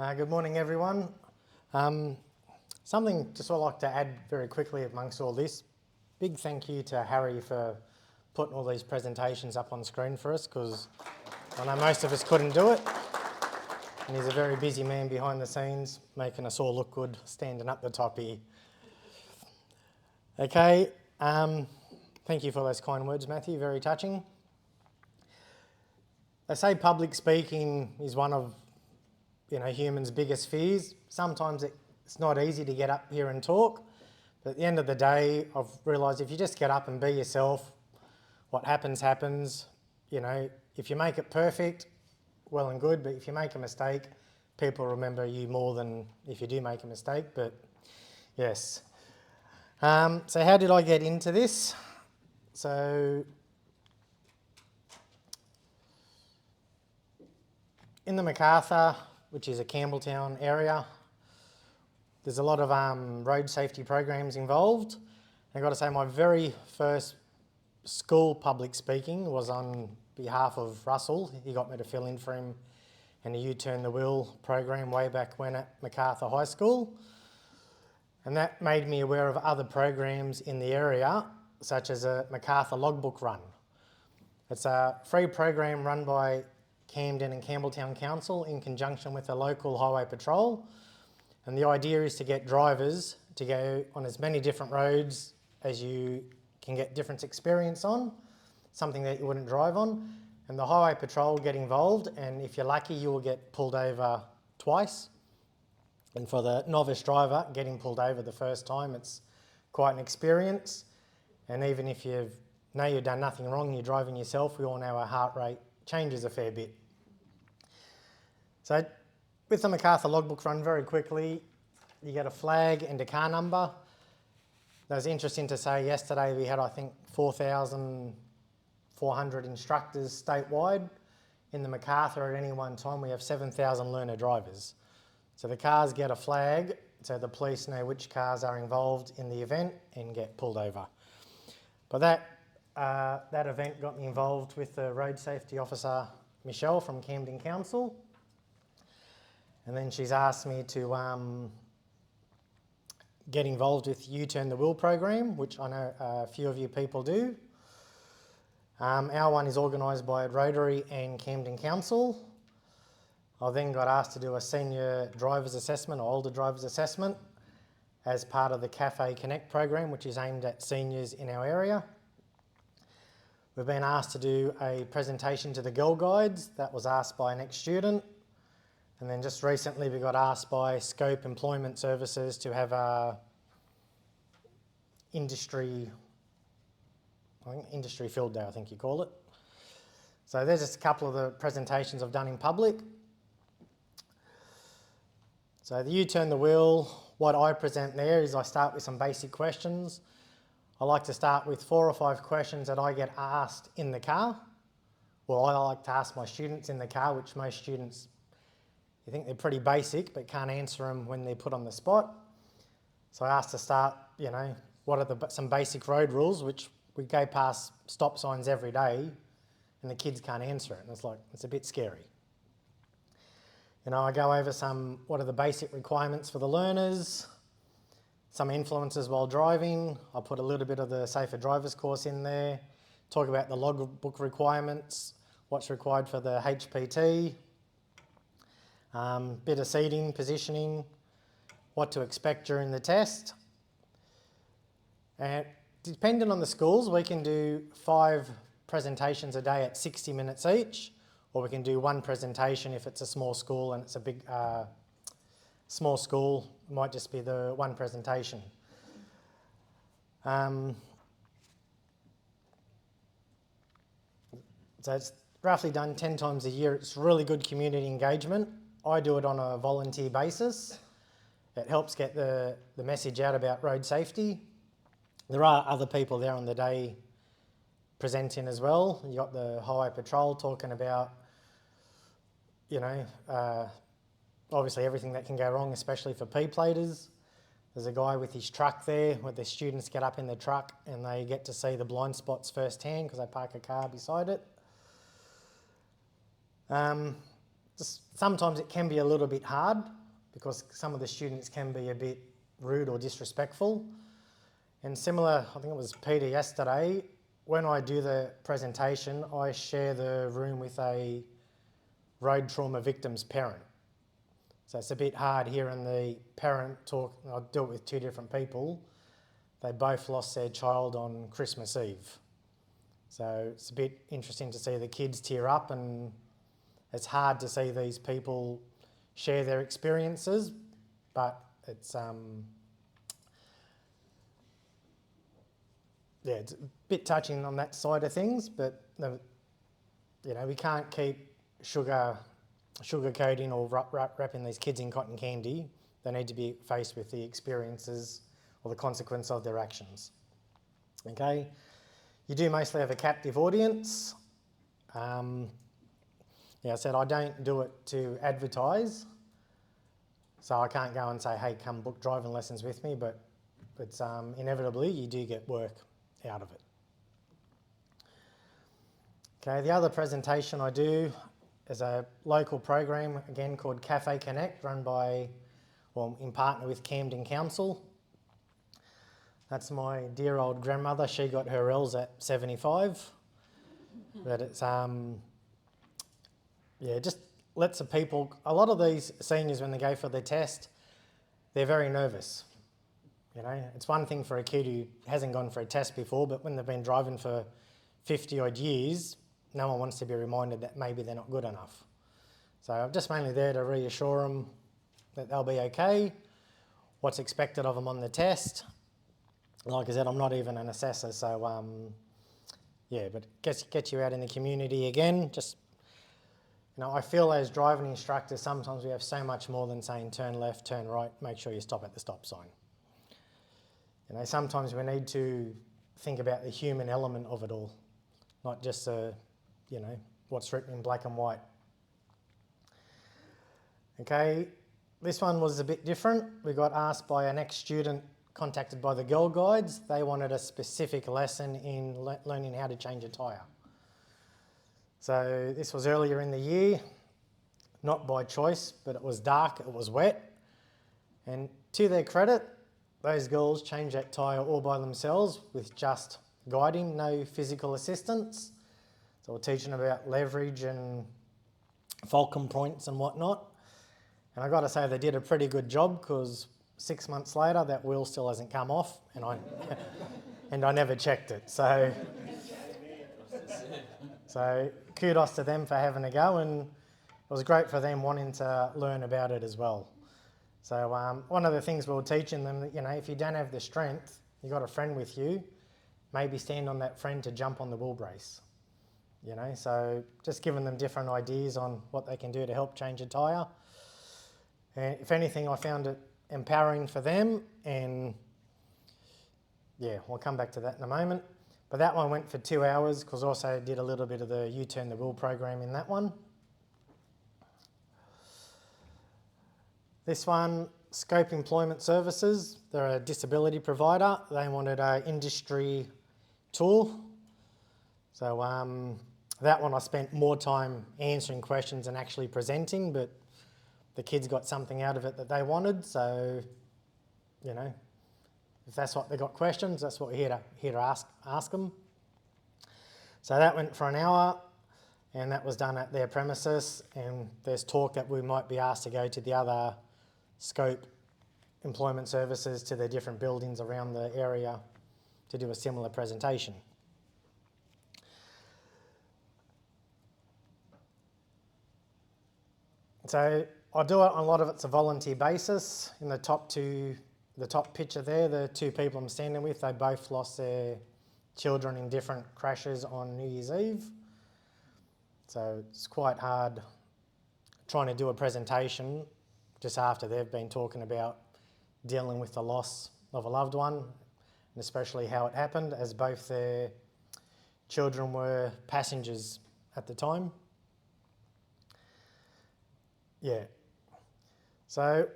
Good morning, everyone. Something just I'd like to add very quickly amongst all this. Big thank you to Harry for putting all these presentations up on screen for us, because I know most of us couldn't do it. And he's a very busy man behind the scenes, making us all look good, standing up the top here. Okay, thank you for those kind words, Matthew, very touching. They say public speaking is one of humans' biggest fears. Sometimes it's not easy to get up here and talk, but at the end of the day, I've realised if you just get up and be yourself, what happens, happens. If you make it perfect, well and good, but if you make a mistake, people remember you more than if you do make a mistake, but yes. So how did I get into this? So in the Macarthur, which is a Campbelltown area, there's a lot of road safety programs involved. I've got to say, my very first school public speaking was on behalf of Russell. He got me to fill in for him in a U-Turn the Wheel program way back when at Macarthur High School. And that made me aware of other programs in the area, such as a Macarthur Logbook Run. It's a free program run by Camden and Campbelltown Council in conjunction with the local highway patrol. And the idea is to get drivers to go on as many different roads as you can get different experience on, something that you wouldn't drive on. And the highway patrol get involved, and if you're lucky, you will get pulled over twice. And for the novice driver, getting pulled over the first time, it's quite an experience. And even if you've done nothing wrong, you're driving yourself, we all know our heart rate changes a fair bit. So with the Macarthur Logbook Run, very quickly, you get a flag and a car number. That was interesting to say, yesterday we had, I think, 4,400 instructors statewide. In the Macarthur at any one time, we have 7,000 learner drivers. So the cars get a flag, so the police know which cars are involved in the event and get pulled over. But that event got me involved with the road safety officer, Michelle from Camden Council. And then she's asked me to get involved with U-Turn the Wheel program, which I know a few of you people do. Our one is organised by Rotary and Camden Council. I then got asked to do a senior driver's assessment or older driver's assessment as part of the Cafe Connect program, which is aimed at seniors in our area. We've been asked to do a presentation to the Girl Guides. That was asked by an ex-student. And then just recently we got asked by Scope Employment Services to have a industry field day, I think you call it. So there's just a couple of the presentations I've done in public. So the U-Turn the Wheel, what I present there is I start with some basic questions. I like to start with 4 or 5 questions that I get asked in the car. Well, I like to ask my students in the car, which most students, you think they're pretty basic, but can't answer them when they're put on the spot. So I asked to start, what are some basic road rules, which we go past stop signs every day and the kids can't answer it. And it's a bit scary. I go over what are the basic requirements for the learners, some influences while driving. I put a little bit of the Safer Drivers course in there, talk about the logbook requirements, what's required for the HPT, bit of seating, positioning, what to expect during the test. And depending on the schools, we can do 5 presentations a day at 60 minutes each, or we can do 1 presentation if it's a small school and it's a big small school, it might just be the 1 presentation. So it's roughly done 10 times a year. It's really good community engagement. I do it on a volunteer basis. It helps get the message out about road safety. There are other people there on the day presenting as well. You got the highway patrol talking about, obviously everything that can go wrong, especially for P-platers. There's a guy with his truck there where the students get up in the truck and they get to see the blind spots firsthand because they park a car beside it. sometimes it can be a little bit hard because some of the students can be a bit rude or disrespectful. And similar, I think it was Peter yesterday, when I do the presentation, I share the room with a road trauma victim's parent. So it's a bit hard hearing the parent talk. I dealt with two different people. They both lost their child on Christmas Eve. So it's a bit interesting to see the kids tear up, and it's hard to see these people share their experiences, but it's it's a bit touching on that side of things, but we can't keep sugarcoating or wrapping these kids in cotton candy. They need to be faced with the experiences or the consequence of their actions. Okay, you do mostly have a captive audience. I said I don't do it to advertise, so I can't go and say, hey, come book driving lessons with me, but it's inevitably you do get work out of it. Okay, the other presentation I do is a local program, again called Cafe Connect, run by, in partner with Camden Council. That's my dear old grandmother. She got her L's at 75. But it's, just lets the people, a lot of these seniors when they go for their test, they're very nervous. It's one thing for a kid who hasn't gone for a test before, but when they've been driving for 50 odd years, no one wants to be reminded that maybe they're not good enough. So I'm just mainly there to reassure them that they'll be okay, what's expected of them on the test. Like I said, I'm not even an assessor, so but get you out in the community again. Just, I feel as driving instructors, sometimes we have so much more than saying turn left, turn right, make sure you stop at the stop sign. Sometimes we need to think about the human element of it all, not just what's written in black and white. Okay, this one was a bit different. We got asked by an ex-student contacted by the Girl Guides. They wanted a specific lesson in learning how to change a tyre. So this was earlier in the year, not by choice, but it was dark, it was wet. And to their credit, those girls changed that tyre all by themselves with just guiding, no physical assistance. So we're teaching about leverage and fulcrum points and whatnot. And I got to say they did a pretty good job, because 6 months later that wheel still hasn't come off, and I never checked it. So kudos to them for having a go, and it was great for them wanting to learn about it as well. So one of the things we were teaching them, if you don't have the strength, you got a friend with you, maybe stand on that friend to jump on the wheel brace. So just giving them different ideas on what they can do to help change a tyre. And if anything, I found it empowering for them, and we'll come back to that in a moment. But that one went for 2 hours, because also I did a little bit of the U-Turn the Wheel program in that one. This one, Scope Employment Services, they're a disability provider. They wanted an industry tour. So that one I spent more time answering questions and actually presenting, but the kids got something out of it that they wanted. So, if that's what they got questions, that's what we're here to ask them. So that went for an hour, and that was done at their premises, and there's talk that we might be asked to go to the other Scope Employment Services, to the different buildings around the area, to do a similar presentation. So I do it on a lot of it's a volunteer basis. In the top picture there, the two people I'm standing with, they both lost their children in different crashes on New Year's Eve. So it's quite hard trying to do a presentation just after they've been talking about dealing with the loss of a loved one, and especially how it happened, as both their children were passengers at the time. So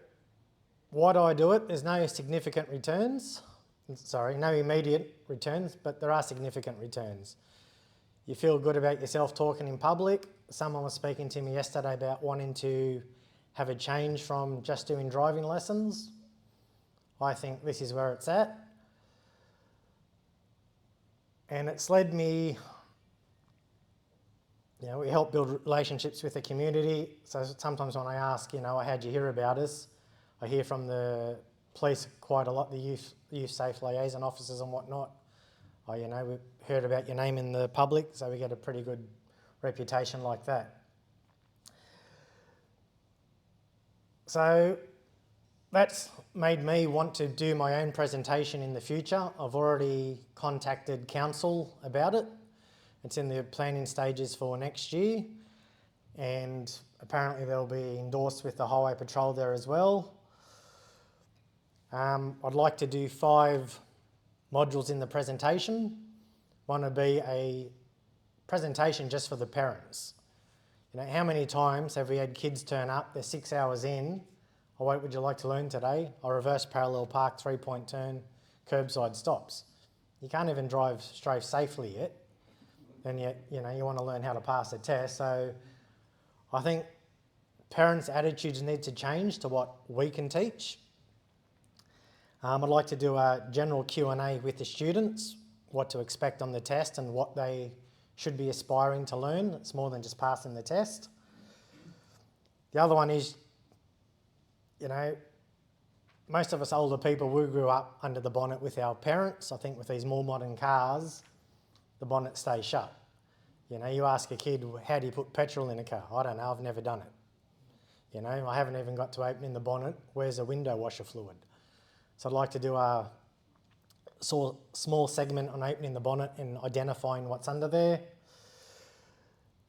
why do I do it? There's no significant returns. No immediate returns, but there are significant returns. You feel good about yourself talking in public. someone was speaking to me yesterday about wanting to have a change from just doing driving lessons. I think this is where it's at. And it's led me, we help build relationships with the community. So sometimes when I ask, how'd you hear about us? I hear from the police quite a lot, the youth safe liaison officers and whatnot. We heard about your name in the public, so we get a pretty good reputation like that. So that's made me want to do my own presentation in the future. I've already contacted council about it. It's in the planning stages for next year, and apparently they'll be endorsed with the Highway Patrol there as well. I'd like to do 5 modules in the presentation. One would be a presentation just for the parents. How many times have we had kids turn up, they're 6 hours in, what would you like to learn today? I reverse parallel park, 3-point turn, curbside stops. You can't even drive straight safely yet, and yet, you want to learn how to pass a test. So I think parents' attitudes need to change to what we can teach. I'd like to do a general Q&A with the students, what to expect on the test and what they should be aspiring to learn. It's more than just passing the test. The other one is, most of us older people, we grew up under the bonnet with our parents. I think with these more modern cars, the bonnet stays shut. You ask a kid, how do you put petrol in a car? I don't know, I've never done it. I haven't even got to opening the bonnet. Where's the window washer fluid? So I'd like to do a small segment on opening the bonnet and identifying what's under there.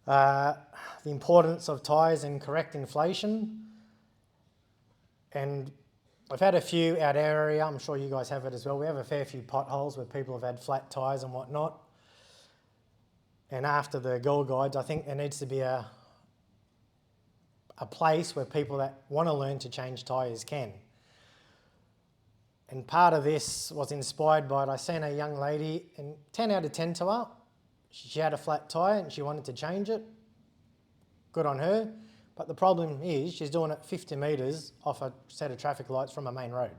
The importance of tyres and correct inflation. And I've had a few out area, I'm sure you guys have it as well. We have a fair few potholes where people have had flat tyres and whatnot. And after the Girl Guides, I think there needs to be a place where people that want to learn to change tyres can. And part of this was inspired by, I seen a young lady, and 10 out of 10 to her, she had a flat tyre and she wanted to change it. Good on her. But the problem is she's doing it 50 metres off a set of traffic lights from a main road.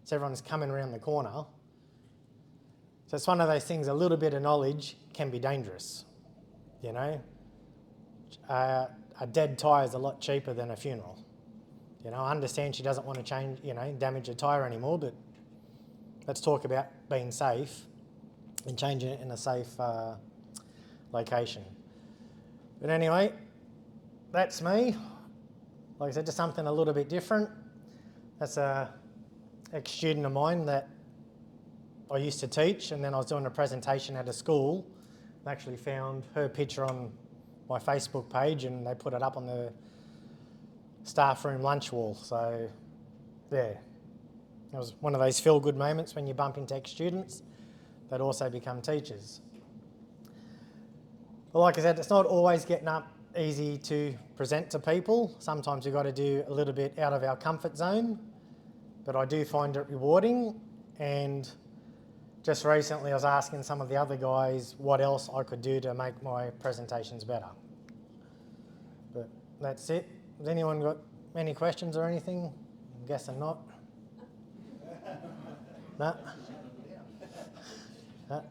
So everyone's coming around the corner. So it's one of those things, a little bit of knowledge can be dangerous. A dead tyre is a lot cheaper than a funeral. I understand she doesn't want to change, damage a tyre anymore, but let's talk about being safe and changing it in a safe location. But anyway, that's me. Like I said, just something a little bit different. That's a ex-student of mine that I used to teach, and then I was doing a presentation at a school. I actually found her picture on my Facebook page and they put it up on the staff room lunch wall. So yeah, it was one of those feel-good moments when you bump into ex-students that also become teachers. But like I said, it's not always getting up easy to present to people. Sometimes you've got to do a little bit out of our comfort zone, but I do find it rewarding. And just recently I was asking some of the other guys what else I could do to make my presentations better. But that's it. Has anyone got any questions or anything? I'm guessing not. No? No?